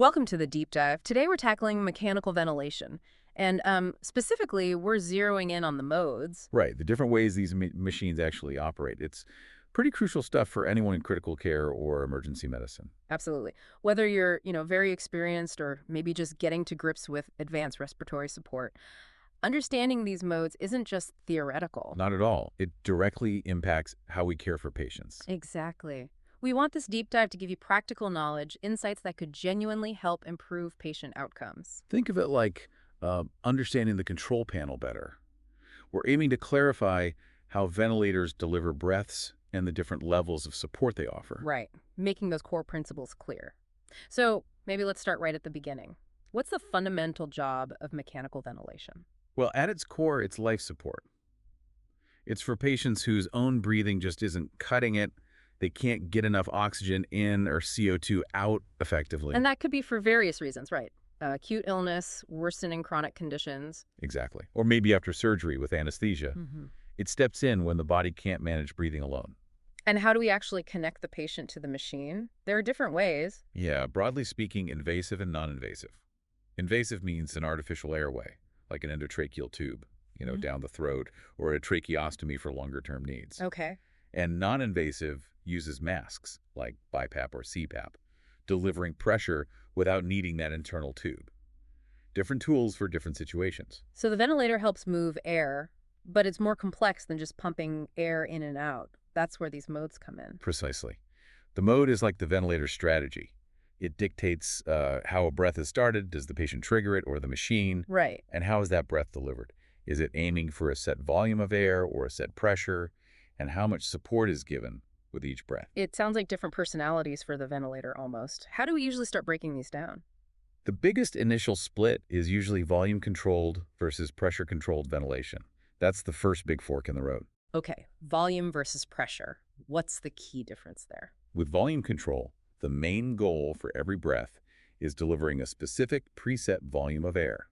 Welcome to the deep dive. Today we're tackling mechanical ventilation. And specifically, we're zeroing in on the modes. Right, the different ways these machines actually operate. It's pretty crucial stuff for anyone in critical care or emergency medicine. Absolutely. Whether you're, very experienced or maybe just getting to grips with advanced respiratory support, understanding these modes isn't just theoretical. Not at all. It directly impacts how we care for patients. Exactly. We want this deep dive to give you practical knowledge, insights that could genuinely help improve patient outcomes. Think of it like understanding the control panel better. We're aiming to clarify how ventilators deliver breaths and the different levels of support they offer. Right. Making those core principles clear. So maybe let's start right at the beginning. What's the fundamental job of mechanical ventilation? Well, at its core, it's life support. It's for patients whose own breathing just isn't cutting it. They can't get enough oxygen in or CO2 out effectively. And that could be for various reasons, right? Acute illness, worsening chronic conditions. Exactly. Or maybe after surgery with anesthesia. It steps in when the body can't manage breathing alone. And how do we actually connect the patient to the machine? There are different ways. Yeah, broadly speaking, invasive and non-invasive. Invasive means an artificial airway, like an endotracheal tube, down the throat, or a tracheostomy for longer-term needs. Okay. And non-invasive uses masks, like BiPAP or CPAP, delivering pressure without needing that internal tube. Different tools for different situations. So the ventilator helps move air, but it's more complex than just pumping air in and out. That's where these modes come in. Precisely. The mode is like the ventilator strategy. It dictates how a breath is started. Does the patient trigger it or the machine? Right. And how is that breath delivered? Is it aiming for a set volume of air or a set pressure? And how much support is given with each breath? It sounds like different personalities for the ventilator almost. How do we usually start breaking these down? The biggest initial split is usually volume-controlled versus pressure-controlled ventilation. That's the first big fork in the road. Okay, volume versus pressure. What's the key difference there? With volume control, the main goal for every breath is delivering a specific preset volume of air.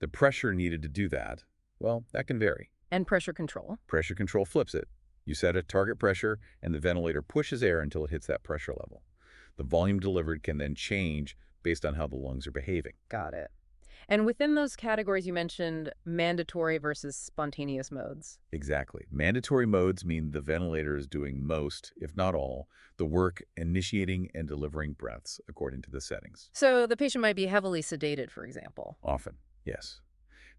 The pressure needed to do that, well, that can vary. And pressure control? Pressure control flips it. You set a target pressure, and the ventilator pushes air until it hits that pressure level. The volume delivered can then change based on how the lungs are behaving. Got it. And within those categories, you mentioned mandatory versus spontaneous modes. Exactly. Mandatory modes mean the ventilator is doing most, if not all, the work initiating and delivering breaths according to the settings. So the patient might be heavily sedated, for example. Often, yes.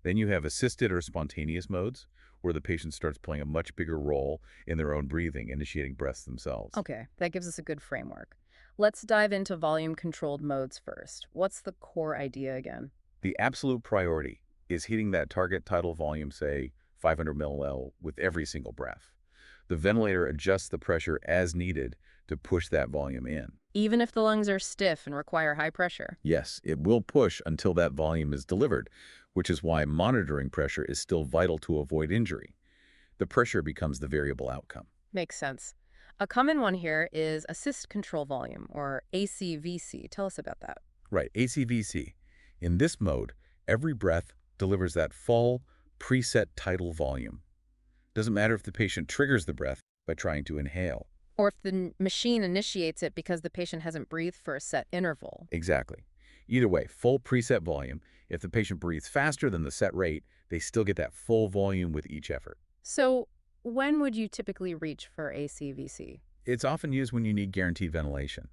Then you have assisted or spontaneous modes, where the patient starts playing a much bigger role in their own breathing, initiating breaths themselves. Okay, that gives us a good framework. Let's dive into volume-controlled modes first. What's the core idea again? The absolute priority is hitting that target tidal volume, say 500 millil, with every single breath. The ventilator adjusts the pressure as needed to push that volume in. Even if the lungs are stiff and require high pressure? Yes, it will push until that volume is delivered, which is why monitoring pressure is still vital to avoid injury. The pressure becomes the variable outcome. Makes sense. A common one here is assist control volume, or ACVC. Tell us about that. Right, ACVC. In this mode, every breath delivers that full, preset tidal volume. Doesn't matter if the patient triggers the breath by trying to inhale. Or if the machine initiates it because the patient hasn't breathed for a set interval. Exactly. Either way, full preset volume. If the patient breathes faster than the set rate, they still get that full volume with each effort. So when would you typically reach for ACVC? It's often used when you need guaranteed ventilation.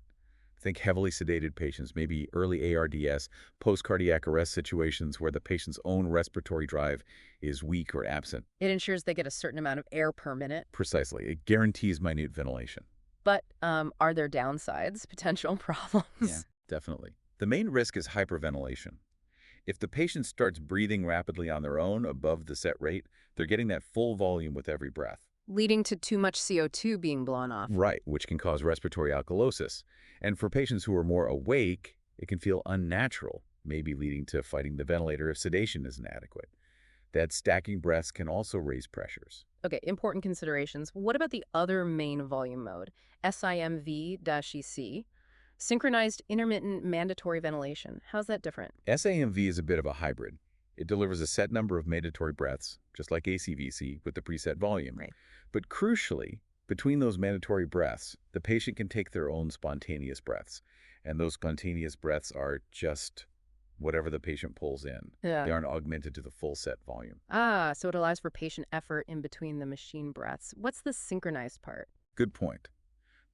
Think heavily sedated patients, maybe early ARDS, post-cardiac arrest situations where the patient's own respiratory drive is weak or absent. It ensures they get a certain amount of air per minute. Precisely. It guarantees minute ventilation. But are there downsides, potential problems? Yeah, definitely. The main risk is hyperventilation. If the patient starts breathing rapidly on their own above the set rate, they're getting that full volume with every breath. Leading to too much CO2 being blown off. Right, which can cause respiratory alkalosis. And for patients who are more awake, it can feel unnatural, maybe leading to fighting the ventilator if sedation isn't adequate. That stacking breaths can also raise pressures. Okay, important considerations. What about the other main volume mode, SIMV-EC? Synchronized intermittent mandatory ventilation. How's that different? SIMV is a bit of a hybrid. It delivers a set number of mandatory breaths, just like ACVC, with the preset volume. Right. But crucially, Between those mandatory breaths, the patient can take their own spontaneous breaths. And those spontaneous breaths are just whatever the patient pulls in. They Yeah. aren't augmented to the full set volume. Ah, so it allows for patient effort in between the machine breaths. What's the synchronized part? Good point.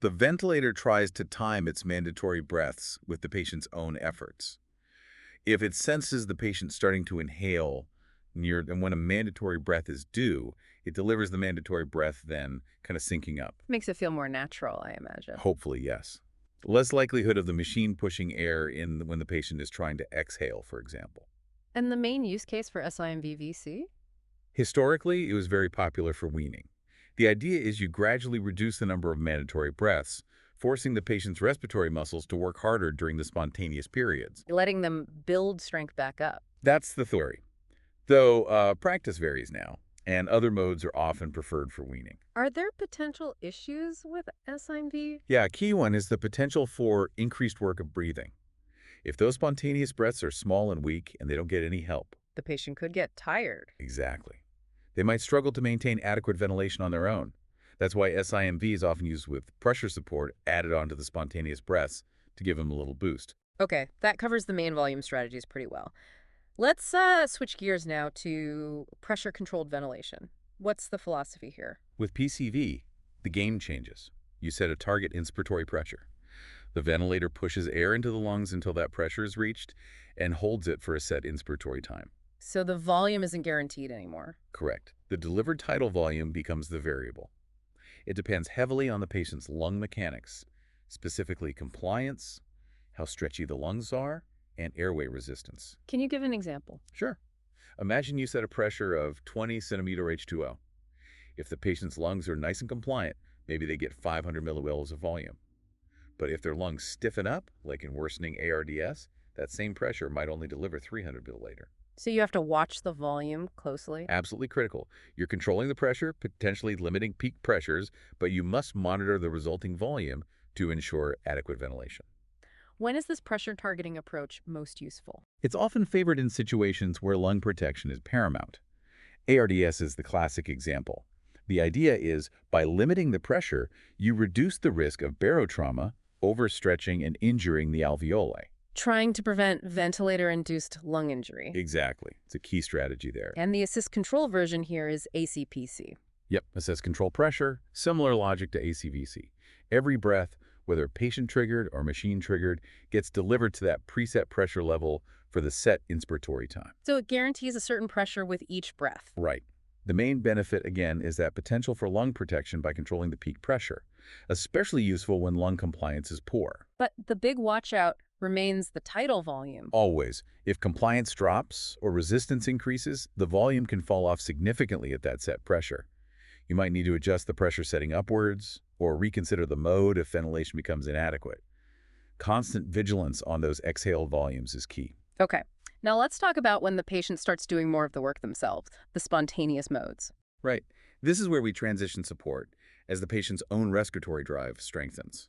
The ventilator tries to time its mandatory breaths with the patient's own efforts. If it senses the patient starting to inhale near and when a mandatory breath is due, it delivers the mandatory breath then kind of syncing up. Makes it feel more natural, I imagine. Hopefully, yes. Less likelihood of the machine pushing air in when the patient is trying to exhale, for example. And the main use case for SIMV-VC? Historically, it was very popular for weaning. The idea is you gradually reduce the number of mandatory breaths, forcing the patient's respiratory muscles to work harder during the spontaneous periods. Letting them build strength back up. That's the theory. Though practice varies now, and other modes are often preferred for weaning. Are there potential issues with SIMV? Yeah, a key one is the potential for increased work of breathing. If those spontaneous breaths are small and weak and they don't get any help, The patient could get tired. exactly, they might struggle to maintain adequate ventilation on their own. That's why SIMV is often used with pressure support added onto the spontaneous breaths to give them a little boost. Okay, that covers the main volume strategies pretty well. Let's switch gears now to pressure-controlled ventilation. What's the philosophy here? With PCV, the game changes. You set a target inspiratory pressure. The ventilator pushes air into the lungs until that pressure is reached and holds it for a set inspiratory time. So the volume isn't guaranteed anymore. Correct. The delivered tidal volume becomes the variable. It depends heavily on the patient's lung mechanics, specifically compliance, how stretchy the lungs are, and airway resistance. Can you give an example? Sure. Imagine you set a pressure of 20 centimeter H2O. If the patient's lungs are nice and compliant, maybe they get 500 millivels of volume. But if their lungs stiffen up, like in worsening ARDS, that same pressure might only deliver 300 milliliter. So you have to watch the volume closely? Absolutely critical. You're controlling the pressure, potentially limiting peak pressures, but you must monitor the resulting volume to ensure adequate ventilation. When is this pressure targeting approach most useful? It's often favored in situations where lung protection is paramount. ARDS is the classic example. The idea is, by limiting the pressure, you reduce the risk of barotrauma, overstretching, and injuring the alveoli. Trying to prevent ventilator-induced lung injury. Exactly. It's a key strategy there. And the assist control version here is ACPC. Yep, assess control pressure, similar logic to ACVC. Every breath, whether patient-triggered or machine-triggered, gets delivered to that preset pressure level for the set inspiratory time. So it guarantees a certain pressure with each breath. Right. The main benefit, again, is that potential for lung protection by controlling the peak pressure, especially useful when lung compliance is poor. But the big watch-out remains the tidal volume. Always. If compliance drops or resistance increases, the volume can fall off significantly at that set pressure. You might need to adjust the pressure setting upwards or reconsider the mode if ventilation becomes inadequate. Constant vigilance on those exhale volumes is key. Okay. Now let's talk about when the patient starts doing more of the work themselves, the spontaneous modes. Right. This is where we transition support as the patient's own respiratory drive strengthens.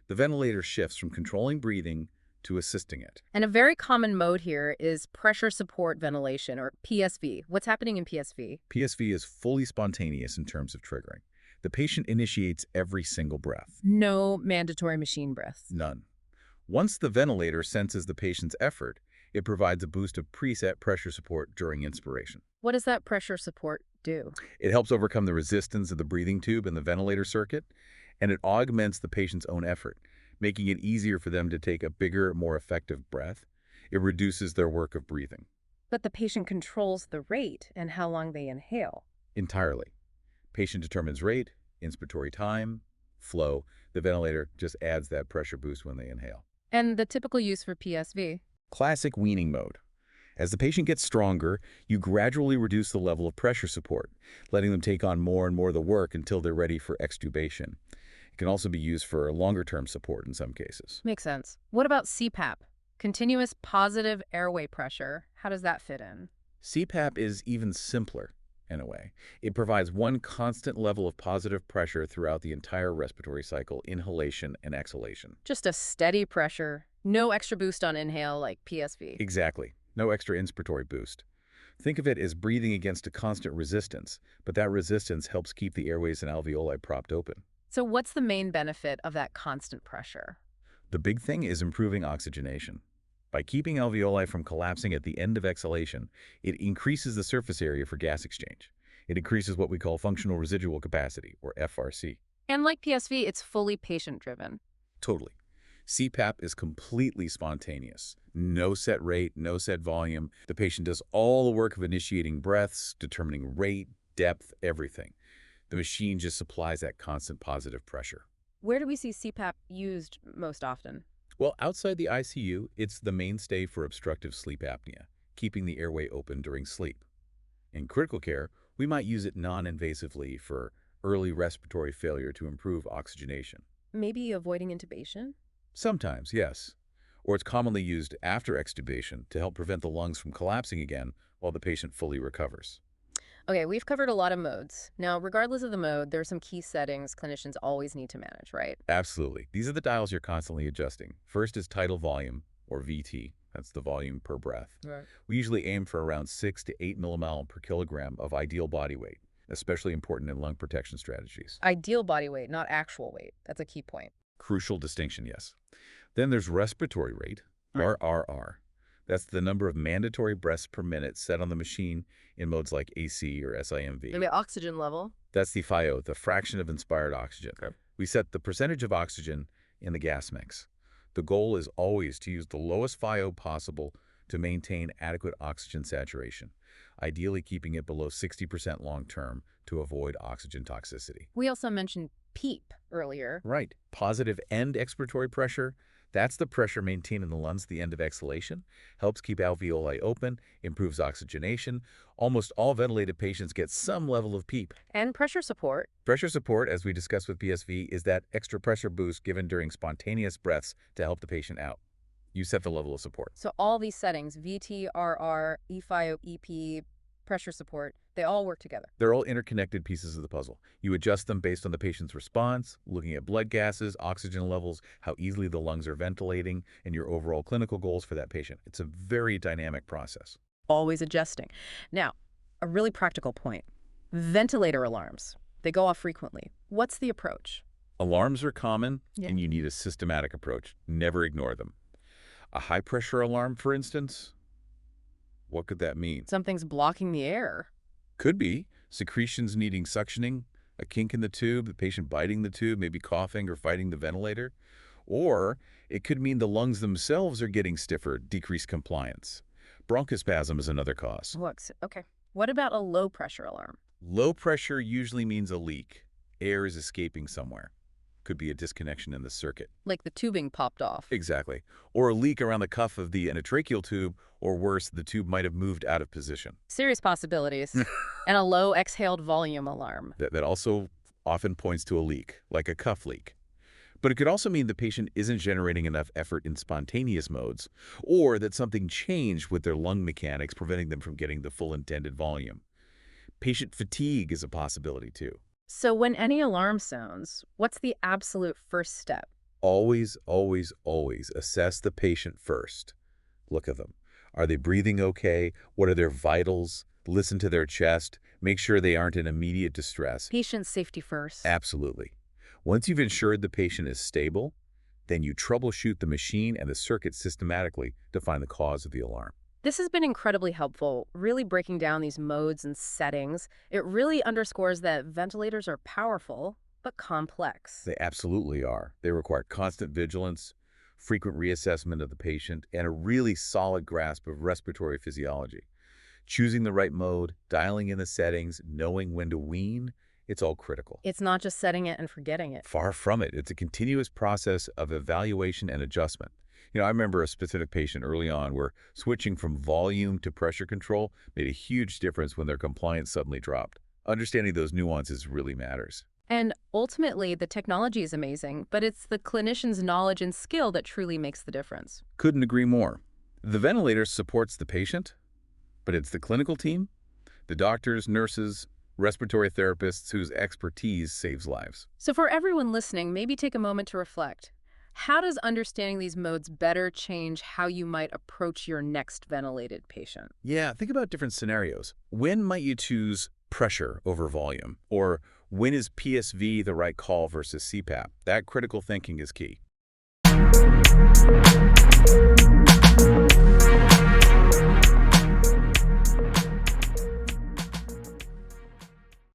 The ventilator shifts from controlling breathing to assisting it. And a very common mode here is pressure support ventilation, or PSV. What's happening in PSV? PSV is fully spontaneous in terms of triggering. The patient initiates every single breath. No mandatory machine breaths. None. Once the ventilator senses the patient's effort, it provides a boost of preset pressure support during inspiration. What does that pressure support do? It helps overcome the resistance of the breathing tube in the ventilator circuit, and it augments the patient's own effort, making it easier for them to take a bigger, more effective breath. It reduces their work of breathing. But the patient controls the rate and how long they inhale. Entirely. Patient determines rate, inspiratory time, flow. The ventilator just adds that pressure boost when they inhale. And the typical use for PSV? Classic weaning mode. As the patient gets stronger, you gradually reduce the level of pressure support, letting them take on more and more of the work until they're ready for extubation. It can also be used for longer-term support in some cases. Makes sense. What about CPAP? Continuous positive airway pressure. How does that fit in? CPAP is even simpler, in a way. It provides one constant level of positive pressure throughout the entire respiratory cycle, inhalation and exhalation. Just a steady pressure, no extra boost on inhale like PSV. Exactly. No extra inspiratory boost. Think of it as breathing against a constant resistance, but that resistance helps keep the airways and alveoli propped open. So what's the main benefit of that constant pressure? The big thing is improving oxygenation. By keeping alveoli from collapsing at the end of exhalation, it increases the surface area for gas exchange. It increases what we call functional residual capacity, or FRC. And like PSV, it's fully patient-driven. Totally. CPAP is completely spontaneous. No set rate, no set volume. The patient does all the work of initiating breaths, determining rate, depth, everything. The machine just supplies that constant positive pressure. Where do we see CPAP used most often? Well, outside the ICU, it's the mainstay for obstructive sleep apnea, keeping the airway open during sleep. In critical care, we might use it non-invasively for early respiratory failure to improve oxygenation. Maybe avoiding intubation? Sometimes, yes. Or it's commonly used after extubation to help prevent the lungs from collapsing again while the patient fully recovers. Okay, we've covered a lot of modes. Now, regardless of the mode, there are some key settings clinicians always need to manage, right? Absolutely. These are the dials you're constantly adjusting. First is tidal volume, or VT. That's the volume per breath. Right. We usually aim for around 6 to 8 millimole per kilogram of ideal body weight, especially important in lung protection strategies. Ideal body weight, not actual weight. That's a key point. Crucial distinction, yes. Then there's respiratory rate, RRR. That's the number of mandatory breaths per minute set on the machine in modes like AC or SIMV. Maybe oxygen level. That's the FIO, the fraction of inspired oxygen. Okay. We set the percentage of oxygen in the gas mix. The goal is always to use the lowest FIO possible to maintain adequate oxygen saturation, ideally keeping it below 60% long-term to avoid oxygen toxicity. We also mentioned PEEP earlier. Right. Positive end expiratory pressure, that's the pressure maintained in the lungs at the end of exhalation, helps keep alveoli open, improves oxygenation. Almost all ventilated patients get some level of PEEP. And pressure support. Pressure support, as we discussed with PSV, is that extra pressure boost given during spontaneous breaths to help the patient out. You set the level of support. So all these settings, VT, RR, EFIO, EP, pressure support, they all work together. They're all interconnected pieces of the puzzle. You adjust them based on the patient's response, looking at blood gases, oxygen levels, how easily the lungs are ventilating, and your overall clinical goals for that patient. It's a very dynamic process. Always adjusting. Now, a really practical point. Ventilator alarms. They go off frequently. What's the approach? Alarms are common, Yeah. and you need a systematic approach. Never ignore them. A high-pressure alarm, for instance, what could that mean? Something's blocking the air. Could be secretions needing suctioning, a kink in the tube, the patient biting the tube, maybe coughing or fighting the ventilator. Or it could mean the lungs themselves are getting stiffer, decreased compliance. Bronchospasm is another cause. Looks, okay. What about a low pressure alarm? Low pressure usually means a leak. Air is escaping somewhere. Could be a disconnection in the circuit. Like the tubing popped off. Exactly. Or a leak around the cuff of the endotracheal tube, or worse, the tube might have moved out of position. Serious possibilities. And a low exhaled volume alarm. That also often points to a leak, like a cuff leak. But it could also mean the patient isn't generating enough effort in spontaneous modes, or that something changed with their lung mechanics, preventing them from getting the full intended volume. Patient fatigue is a possibility, too. So when any alarm sounds, what's the absolute first step? Always, always, always assess the patient first. Look at them. Are they breathing okay? What are their vitals? Listen to their chest. Make sure they aren't in immediate distress. Patient safety first. Absolutely. Once you've ensured the patient is stable, then you troubleshoot the machine and the circuit systematically to find the cause of the alarm. This has been incredibly helpful, really breaking down these modes and settings. It really underscores that ventilators are powerful, but complex. They absolutely are. They require constant vigilance, frequent reassessment of the patient, and a really solid grasp of respiratory physiology. Choosing the right mode, dialing in the settings, knowing when to wean, it's all critical. It's not just setting it and forgetting it. Far from it. It's a continuous process of evaluation and adjustment. I remember a specific patient early on where switching from volume to pressure control made a huge difference when their compliance suddenly dropped. Understanding those nuances really matters. And ultimately, the technology is amazing, but it's the clinician's knowledge and skill that truly makes the difference. Couldn't agree more. The ventilator supports the patient, but it's the clinical team, the doctors, nurses, respiratory therapists whose expertise saves lives. So for everyone listening, maybe take a moment to reflect. How does understanding these modes better change how you might approach your next ventilated patient? Yeah, think about different scenarios. When might you choose pressure over volume? Or when is PSV the right call versus CPAP? That critical thinking is key.